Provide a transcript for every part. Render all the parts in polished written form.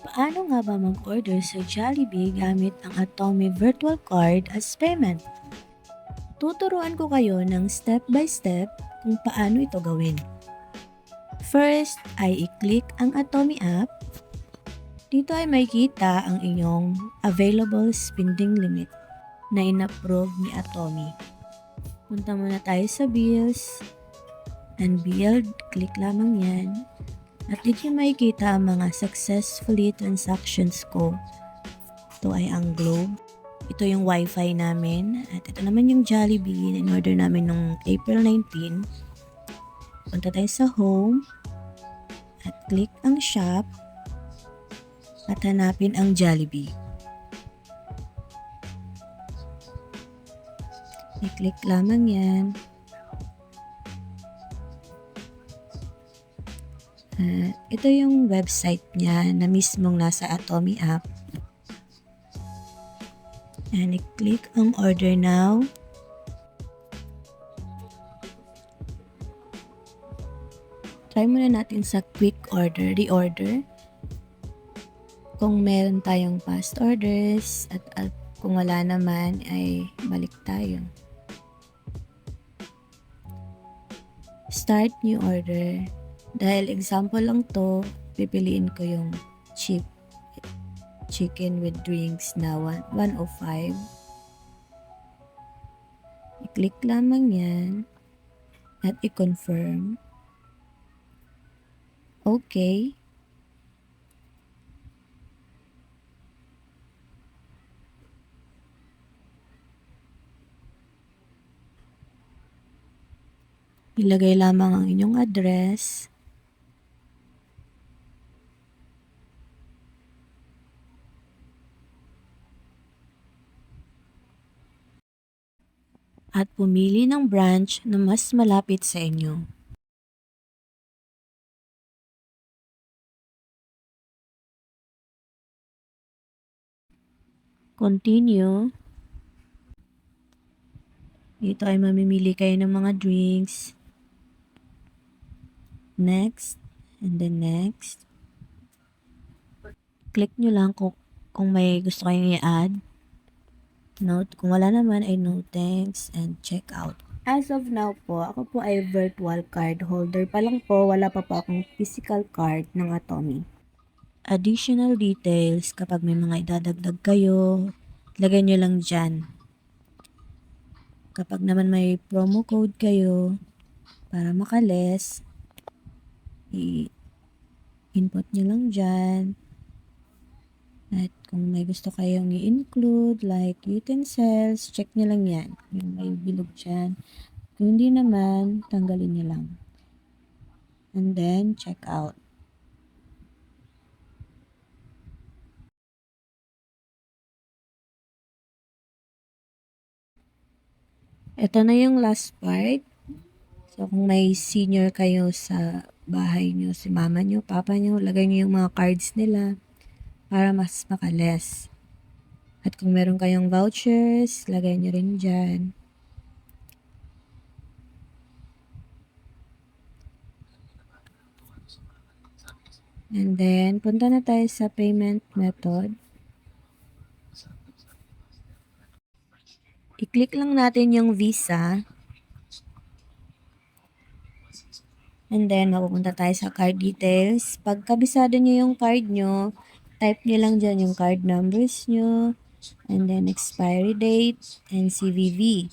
Paano nga ba mag-order sa Jollibee gamit ang Atomy Virtual Card as payment? Tuturuan ko kayo ng step by step kung paano ito gawin. First ay i-click ang Atomy app. Dito ay makikita ang inyong available spending limit na in-approve ni Atomy. Punta muna tayo sa bills. Unbilled, click lamang yan. At dito makikita ang mga successfully transactions ko. Ito ay ang Globe. Ito yung wifi namin. At ito naman yung Jollibee na in-order namin noong April 19. Punta tayo sa home. At click ang shop. At hanapin ang Jollibee. I-click lamang yan. Ito yung website niya na mismong nasa Atomy app. And i-click ang order now. Try muna natin sa quick order, reorder. Kung meron tayong past orders at kung wala naman ay balik tayo. Start new order. Dahil example lang to, pipiliin ko yung cheap chicken with drinks na 105. I-click lamang yan at i-confirm. Okay. Ilagay lamang ang inyong address. At pumili ng branch na mas malapit sa inyo. Continue. Dito ay mamimili kayo ng mga drinks. Next. And then next. Click nyo lang kung may gusto kayong i-add. Note, kung wala naman ay no thanks and check out. As of now po, ako po ay virtual card holder pa lang po. Wala pa po akong physical card ng Atomy. Additional details, kapag may mga idadagdag kayo, lagay nyo lang dyan. Kapag naman may promo code kayo para makaless, i-input nyo lang dyan. At kung may gusto kayong i-include like utensils, check nyo lang yan. Yung may bilog dyan. Kung hindi naman, tanggalin nyo lang. And then, check out. Ito na yung last part. So, kung may senior kayo sa bahay nyo, si mama nyo, papa nyo, lagay nyo yung mga cards nila para mas makaless. At kung meron kayong vouchers, lagay nyo rin dyan. And then, punta na tayo sa payment method. I-click lang natin yung Visa. And then, mapupunta tayo sa card details. Pag kabisado nyo yung card nyo, type nyo lang dyan yung card numbers nyo. And then, expiry date and CVV.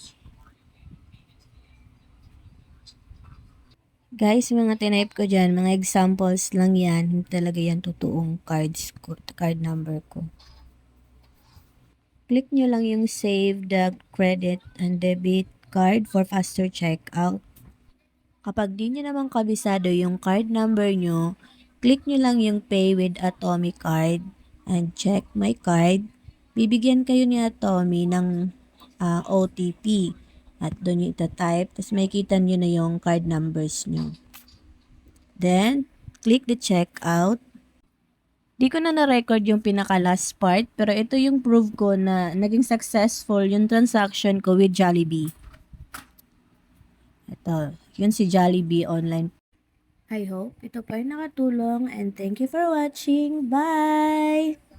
Guys, mga tinype ko dyan, mga examples lang yan. Hindi talaga yan totoong card number ko. Click nyo lang yung save the credit and debit card for faster checkout. Kapag di nyo naman kabisado yung card number nyo, click nyo lang yung pay with Atomy card and check my card. Bibigyan kayo ni Atomy ng OTP. At doon nyo itatype, tapos makikita nyo na yung card numbers nyo. Then, click the checkout. Di ko na na-record yung pinaka-last part, pero ito yung proof ko na naging successful yung transaction ko with Jollibee. Ito, yun si Jollibee online. I hope ito po ay nakatulong and thank you for watching. Bye!